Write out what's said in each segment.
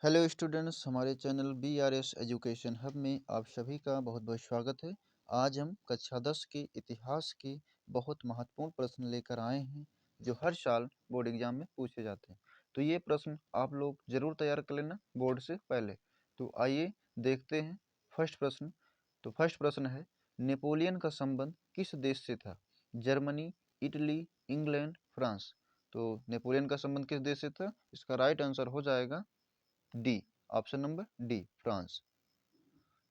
Hello students, हमारे channel BRS education hub में आप सभी का बहुत बहुत स्वागत है। आज हम कक्षा 10 के इतिहास के बहुत महत्वपूर्ण प्रश्न लेकर आए हैं जो हर साल बोर्ड एग्जाम में पूछे जाते हैं। तो ये प्रश्न आप लोग ज़रूर तैयार कर लेना बोर्ड से पहले। तो आइए देखते हैं फर्स्ट प्रश्न। तो फर्स्ट प्रश्न है, नेपोलियन का संबंध किस देश से था? Germany, Italy, England, France. तो नेपोलियन का संबंध किस देश से था? इसका राइट आंसर हो जाएगा D, option number D, France.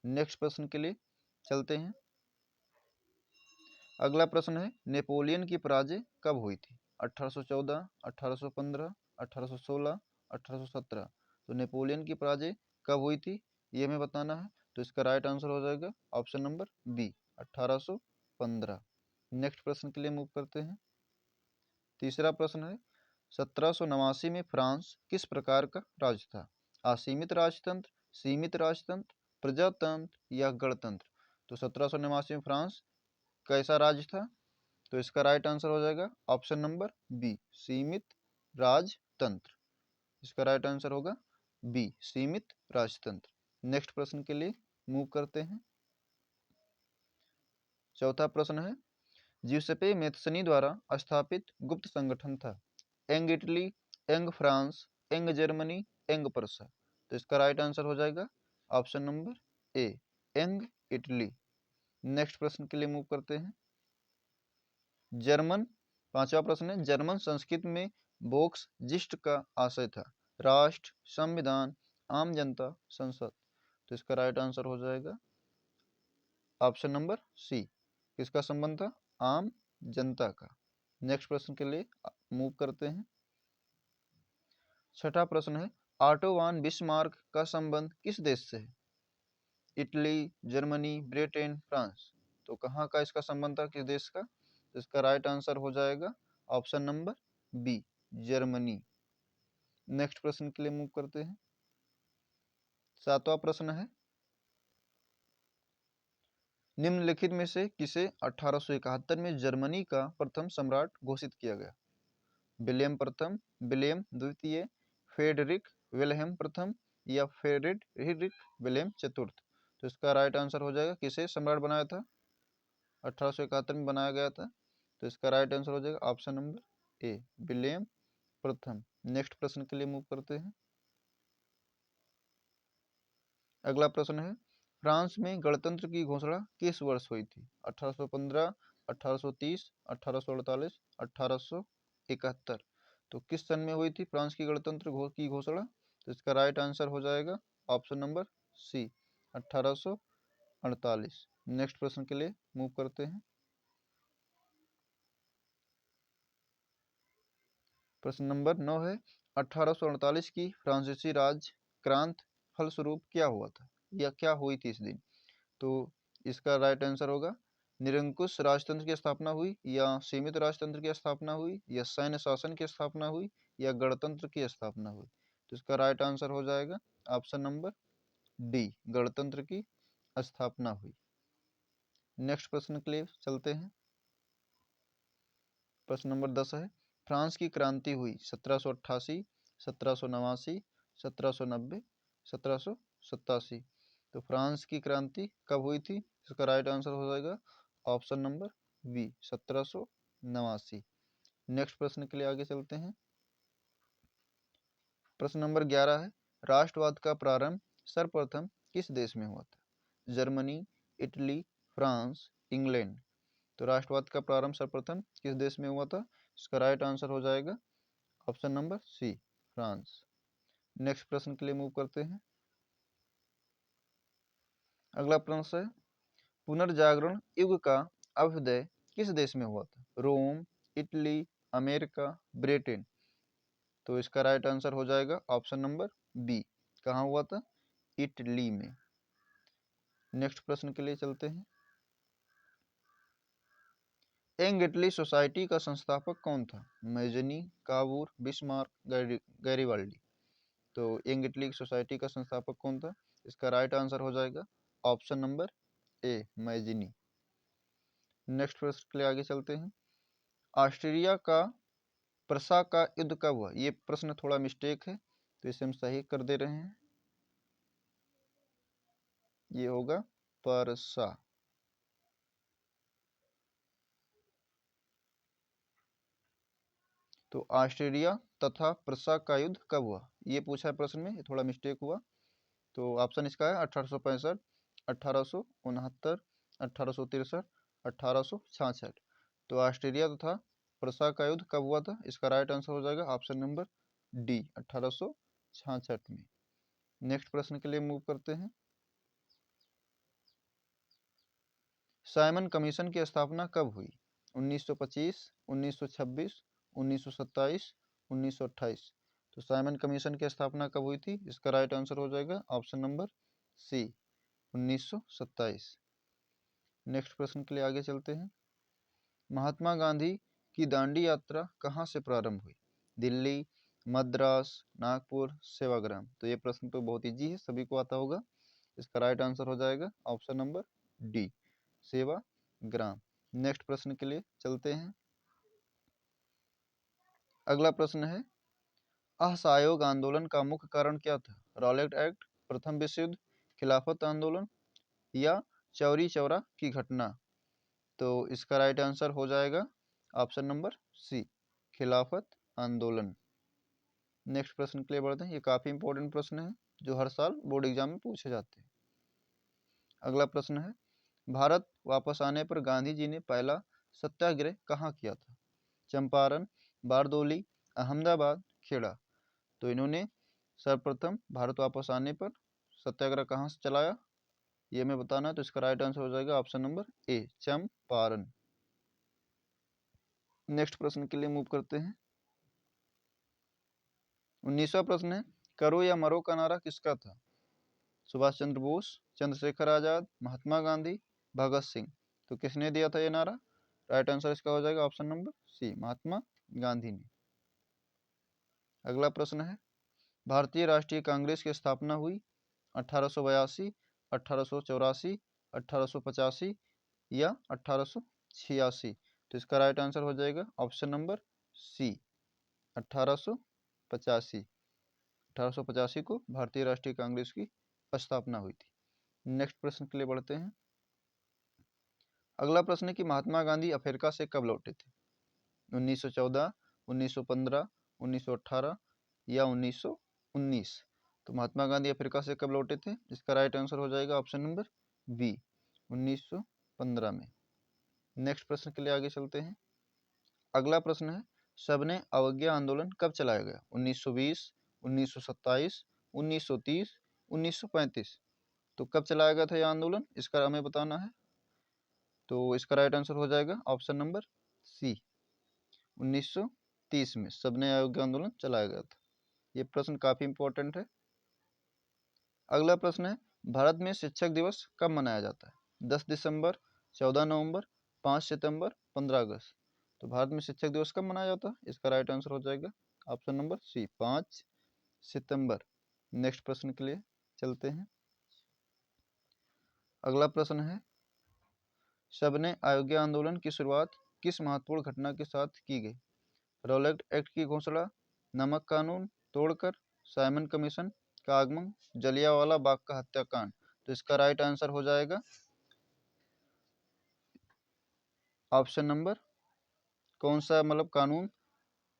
Next प्रश्न के लिए चलते हैं। अगला प्रश्न है, नेपोलियन की पराजय कब हुई थी? 1814, 1815, 1816, 1817। तो नेपोलियन की पराजय कब हुई थी ये हमें बताना है। तो इसका राइट आंसर हो जाएगा ऑप्शन नंबर बी, 1815। नेक्स्ट प्रश्न के लिए मूव करते हैं। तीसरा प्रश्न है, 1789 में फ्रांस किस प्रकार का राज्य था? असीमित राजतंत्र, सीमित राजतंत्र, प्रजातंत्र या गणतंत्र। तो 1789 में फ्रांस कैसा राज्य था? तो इसका राइट आंसर हो जाएगा ऑप्शन नंबर बी, सीमित राजतंत्र। इसका राइट आंसर होगा बी, सीमित राजतंत्र। नेक्स्ट प्रश्न के लिए मूव करते हैं। चौथा प्रश्न है, ज्यूसेppe मैत्सनी द्वारा स्थापित गुप्त संगठन था? एंग इटली, एंग फ्रांस, एंग जर्मनी, एंग पर्सा। तो इसका राइट आंसर हो जाएगा option number A, Ang Italy. Next प्रश्न के लिए मूव करते हैं। जर्मन, पांचवा प्रश्न है, जर्मन संस्कृत में वोक्स जिस्ट का आशय था? राष्ट्र, संविधान, आम जनता, संसद। तो इसका राइट आंसर हो जाएगा ऑप्शन नंबर सी, किसका संबंध था? आम जनता का। नेक्स्ट प्रश्न के लिए मूव करते हैं। छठा प्रश्न है, ऑटो वन बिस्मार्क का संबंध किस देश से है? Italy, Germany, Britain, France. तो कहाँ का इसका संबंध था, किस देश का? तो इसका राइट आंसर हो जाएगा option number B, Germany. Next प्रश्न के लिए मूव करते हैं। सातवां प्रश्न है, निम्नलिखित में से किसे 1871 में जर्मनी का प्रथम सम्राट घोषित किया गया? विलियम प्रथम, विलियम द्वितीय, फ्रेडरिक विल्हेम प्रथम या फ्रेडरिक विल्हेम चतुर्थ। तो इसका राइट आंसर हो जाएगा, किसे सम्राट बनाया था? 1871 में बनाया गया था। तो इसका राइट आंसर हो जाएगा ऑप्शन नंबर ए, विलियम प्रथम। नेक्स्ट प्रश्न के लिए मूव करते हैं। अगला प्रश्न है, फ्रांस में गणतंत्र की घोषणा किस वर्ष हुई थी? 1815, 1830, 1848, 1871। तो किस सन में हुई थी फ्रांस की गणतंत्र की घोषणा? तो इसका राइट आंसर हो जाएगा ऑप्शन नंबर सी, 1848। नेक्स्ट प्रश्न के लिए मूव करते हैं। प्रश्न नंबर 9 है, 1848 की फ्रांसीसी राज क्रांति फलस्वरूप क्या हुआ था या क्या हुई थी इस दिन? तो इसका राइट आंसर होगा, निरंकुश राजतंत्र की स्थापना हुई या सीमित राजतंत्र की स्थापना हुई या सैन्य शासन की स्थापना हुई या गणतंत्र की स्थापना हुई। तो इसका राइट आंसर हो जाएगा ऑप्शन नंबर डी, गणतंत्र की स्थापना हुई। नेक्स्ट प्रश्न के लिए चलते हैं। प्रश्न नंबर 10 है, फ्रांस की क्रांति हुई 1788, 1789, 1790, 1787। तो फ्रांस की क्रांति कब हुई थी? इसका राइट आंसर हो जाएगा ऑप्शन नंबर बी, 1789। नेक्स्ट प्रश्न के लिए आगे चलते हैं। प्रश्न नंबर 11 है, राष्ट्रवाद का प्रारंभ सर्वप्रथम किस देश में हुआ था? Germany, Italy, France, England. तो राष्ट्रवाद का प्रारंभ सर्वप्रथम किस देश में हुआ था? इसका राइट आंसर हो जाएगा option number C, France. Next प्रश्न के लिए मूव करते हैं। अगला प्रश्न है, पुनर्जागरण युग का अभ्युदय किस देश में हुआ था? रोम, इटली, अमेरिका, ब्रिटेन। तो इसका राइट आंसर हो जाएगा ऑप्शन नंबर बी, कहाँ हुआ था? इटली में। नेक्स्ट प्रश्न के लिए चलते हैं। यंग इटली सोसाइटी का संस्थापक कौन था? Mazzini, Cavour, Bismarck, Garibaldi. तो यंग इटली सोसाइटी का संस्थापक कौन था? इसका राइट आंसर हो जाएगा option number A, Mazzini. Next प्रश्न के लिए आगे चलते हैं। ऑस्ट्रिया का प्रसा का युद्ध कब हुआ? ये प्रश्न थोड़ा मिस्टेक है, तो इसे हम सही कर दे रहे हैं। ये होगा परसा। तो ऑस्ट्रेलिया तथा प्रसा का युद्ध कब हुआ, ये पूछा है प्रश्न में, ये थोड़ा मिस्टेक हुआ। तो ऑप्शन इसका है 1865, 1869, 1863, 1866। तो ऑस्ट्रेलिया तथा प्रसा का युद्ध कब हुआ था, इसका राइट आंसर हो जाएगा ऑप्शन नंबर डी, 1866 में। नेक्स्ट प्रश्न के लिए मूव करते हैं। साइमन कमीशन की स्थापना कब हुई, 1925, 1926, 1927, 1928। तो साइमन कमीशन की स्थापना कब हुई थी, इसका राइट आंसर हो जाएगा ऑप्शन नंबर सी, 1927। नेक्स्ट प्रश्न के लिए आगे चलते हैं। महात्मा गांधी की दांडी यात्रा कहाँ से प्रारंभ हुई, दिल्ली, मद्रास, नागपुर, सेवाग्राम। तो ये प्रश्न तो बहुत इजी है, सभी को आता होगा। इसका राइट आंसर हो जाएगा option number D, Sevagram. Next प्रश्न के लिए चलते हैं। अगला प्रश्न है, असहयोग आंदोलन का मुख्य कारण क्या था, रॉलेट एक्ट, प्रथम विश्व युद्ध, खिलाफत आंदोलन या चौरी चौरा की घटना। तो इसका राइट आंसर हो जाएगा ऑप्शन नंबर सी, खिलाफत आंदोलन। नेक्स्ट प्रश्न के लिए बढ़ते हैं, ये काफ़ी इंपॉर्टेंट प्रश्न है जो हर साल बोर्ड एग्जाम में पूछे जाते हैं। अगला प्रश्न है, भारत वापस आने पर गांधी जी ने पहला सत्याग्रह कहाँ किया था, चंपारण, बारदोली, अहमदाबाद, खेड़ा। तो इन्होंने सर्वप्रथम भारत वापस आने पर सत्याग्रह कहाँ से चलाया, ये हमें बताना है। तो इसका राइट आंसर हो जाएगा option number A, Champaran. Next प्रश्न के लिए मूव करते हैं। 19वां प्रश्न है, करो या मरो का नारा किसका था, सुभाष चंद्र बोस, चंद्रशेखर आजाद, महात्मा गांधी, भगत सिंह। तो किसने दिया था ये नारा, राइट आंसर इसका हो जाएगा ऑप्शन नंबर सी, महात्मा गांधी ने। अगला प्रश्न है, भारतीय राष्ट्रीय कांग्रेस की स्थापना हुई 1882, 1884, 1885 या 1886। तो इसका राइट आंसर हो जाएगा ऑप्शन नंबर सी, 1885। 1885 को भारतीय राष्ट्रीय कांग्रेस की स्थापना हुई थी। नेक्स्ट प्रश्न के लिए बढ़ते हैं। अगला प्रश्न है कि महात्मा गांधी अफ्रीका से कब लौटे थे, 1914, 1915, 1918 या 1919। तो महात्मा गांधी अफ्रीका से कब लौटे थे, इसका राइट आंसर हो जाएगा ऑप्शन नंबर बी, 1915 में। नेक्स्ट प्रश्न के लिए आगे चलते हैं। अगला प्रश्न है, सबने अवज्ञा आंदोलन कब चलाया गया, 1920, 1927, 1930, 1935। तो कब चलाया गया था यह आंदोलन, इसका हमें बताना है। तो इसका राइट आंसर हो जाएगा ऑप्शन नंबर सी, 1930 में सबने अवज्ञा आंदोलन चलाया गया था। ये प्रश्न काफी इंपॉर्टेंट है। अगला प्रश्न है, भारत में शिक्षक दिवस कब मनाया जाता है, 10 दिसंबर, 14 नवंबर, 5 सितंबर, 15 अगस्त। तो भारत में शिक्षक दिवस कब मनाया जाता है, इसका राइट आंसर हो जाएगा ऑप्शन नंबर सी, 5 सितंबर। नेक्स्ट प्रश्न के लिए चलते हैं। अगला प्रश्न है, सबने अयोग्य आंदोलन की शुरुआत किस महत्वपूर्ण घटना के साथ की गई, रॉलेट एक्ट की घोषणा, नमक कानून तोड़कर, साइमन कमीशन का आगमन, जलियांवाला बाग का हत्याकांड। तो इसका राइट आंसर हो जाएगा ऑप्शन नंबर, कौन सा मतलब कानून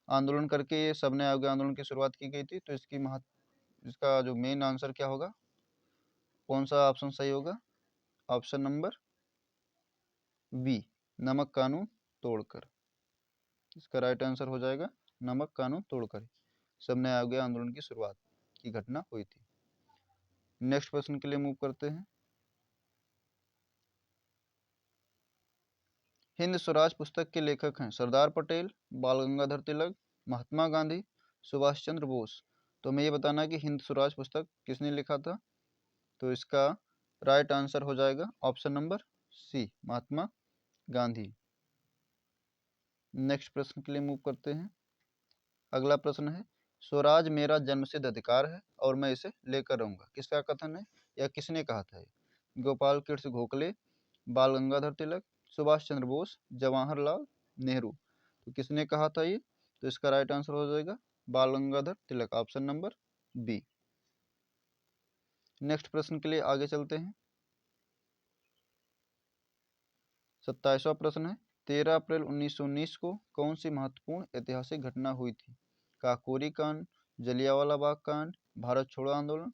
आंदोलन करके ये सबने अयोग्य आंदोलन की शुरुआत की गई थी। तो इसका जो मेन आंसर क्या होगा, कौन सा ऑप्शन सही होगा, ऑप्शन नंबर बी, नमक कानून तोड़कर। इसका राइट आंसर हो जाएगा नमक कानून तोड़कर सबने अयोग्य आंदोलन की शुरुआत की घटना हुई थी। नेक्स्ट प्रश्न के लिए मूव करते हैं। हिंद स्वराज पुस्तक के लेखक हैं सरदार पटेल, बाल गंगाधर तिलक, महात्मा गांधी, सुभाष चंद्र बोस। तो हमें ये बताना है कि हिंद स्वराज पुस्तक किसने लिखा था। तो इसका राइट आंसर हो जाएगा ऑप्शन नंबर सी, महात्मा गांधी। नेक्स्ट प्रश्न के लिए मूव करते हैं। अगला प्रश्न है, स्वराज मेरा जन्मसिद्ध अधिकार है और मैं इसे लेकर रहूंगा, किसका कथन है या किसने कहा था, गोपाल कृष्ण गोखले, बाल गंगाधर तिलक, सुभाष चंद्र बोस, जवाहरलाल नेहरू। तो किसने कहा था ये, तो इसका राइट आंसर हो जाएगा बाल Gangadhar Tilak, option number B. Next प्रश्न के लिए आगे चलते हैं। 27वां प्रश्न है 13 अप्रैल 1919 को कौन सी महत्वपूर्ण ऐतिहासिक घटना हुई थी? काकोरी कांड, जलियांवाला बाग कांड, भारत छोड़ो आंदोलन,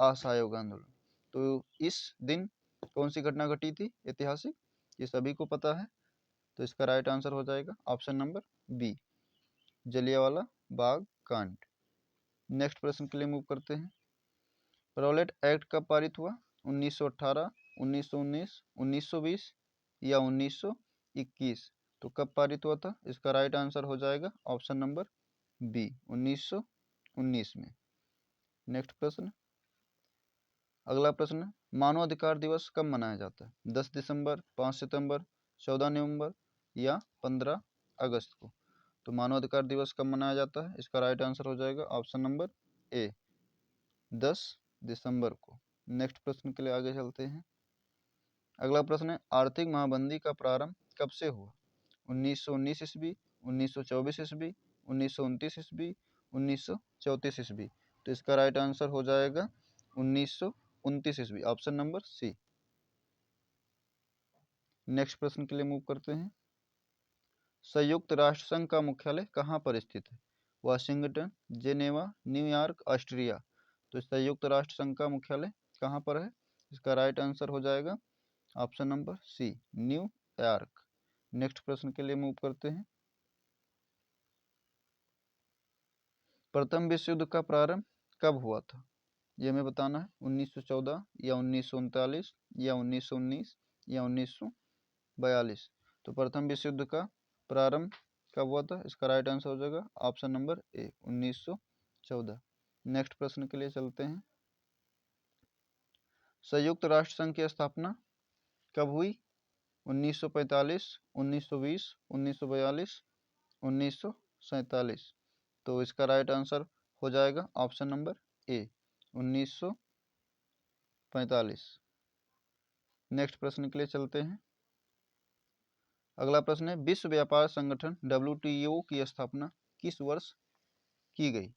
असहयोग आंदोलन। तो इस दिन कौन सी घटना घटी थी ऐतिहासिक? ये सभी को पता है, तो इसका राइट आंसर हो जाएगा option number B, Jallianwala Bagh कांड। नेक्स्ट प्रश्न के लिए मूव करते हैं। रॉलेट एक्ट कब पारित हुआ? 1918, 1919, 1920 या 1921? तो कब पारित हुआ था? इसका राइट आंसर हो जाएगा ऑप्शन नंबर बी, 1919 में। नेक्स्ट प्रश्न, अगला प्रश्न, मानवाधिकार दिवस कब मनाया जाता है? 10 दिसंबर, 5 सितंबर, 14 नवंबर या 15 अगस्त को? तो मानवाधिकार दिवस कब मनाया जाता है? इसका राइट आंसर हो जाएगा ऑप्शन नंबर ए, 10 दिसंबर को। नेक्स्ट प्रश्न के लिए आगे चलते हैं। अगला प्रश्न है आर्थिक महामंदी का प्रारंभ कब से हुआ? 1919 ईस्वी, 1924 ईस्वी, 1929 ईस्वी, 1934 ईस्वी? तो इसका राइट आंसर हो जाएगा 1929 ईस्वी, ऑप्शन नंबर सी। नेक्स्ट प्रश्न के लिए मूव करते हैं। संयुक्त राष्ट्र संघ का मुख्यालय कहाँ पर स्थित है? Washington, Geneva, New York, Austria? तो संयुक्त राष्ट्र संघ का मुख्यालय कहाँ पर है? इसका राइट आंसर हो जाएगा option number C, New York. Next प्रश्न के लिए मूव करते हैं। प्रथम विश्व युद्ध का प्रारंभ कब हुआ था? ये हमें बताना है, 1914 या 1939 या 1919 या 1942? तो प्रथम विश्व युद्ध का प्रारंभ कब हुआ था? इसका राइट आंसर हो जाएगा ऑप्शन नंबर ए, 1914। नेक्स्ट प्रश्न के लिए चलते हैं। संयुक्त राष्ट्र संघ की स्थापना कब हुई? 1945, 1920, 1942, 1947? तो इसका राइट आंसर हो जाएगा ऑप्शन नंबर ए, 1945। नेक्स्ट प्रश्न के लिए चलते हैं। अगला प्रश्न है विश्व व्यापार संगठन WTO की स्थापना किस वर्ष की गई?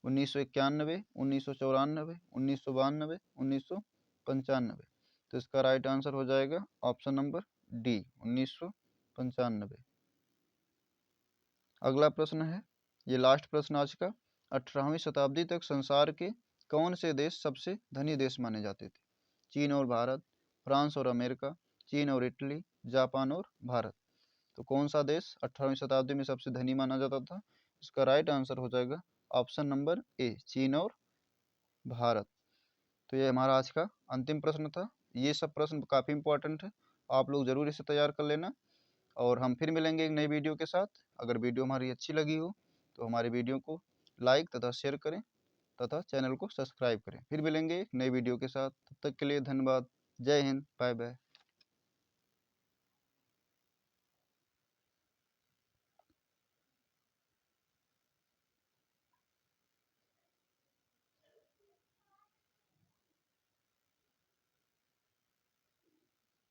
1991, 1994, 1992, 1995? तो इसका राइट आंसर हो जाएगा ऑप्शन नंबर डी, 1995। अगला प्रश्न है, ये लास्ट प्रश्न आज का, 18वीं शताब्दी तक संसार के कौन से देश सबसे धनी देश माने जाते थे? चीन और भारत, फ्रांस और अमेरिका, चीन और इटली, जापान और भारत? तो कौन सा देश 18वीं शताब्दी में सबसे धनी माना जाता था? इसका राइट आंसर हो जाएगा ऑप्शन नंबर ए, चीन और भारत। तो ये हमारा आज का अंतिम प्रश्न था। ये सब प्रश्न काफ़ी इंपॉर्टेंट है, आप लोग जरूर इसे तैयार कर लेना। और हम फिर मिलेंगे एक नई वीडियो के साथ। अगर वीडियो हमारी अच्छी लगी हो तो हमारी वीडियो को लाइक तथा शेयर करें तथा चैनल को सब्सक्राइब करें। फिर मिलेंगे एक नई वीडियो के साथ, तब तक के लिए धन्यवाद। जय हिंद, बाय बाय।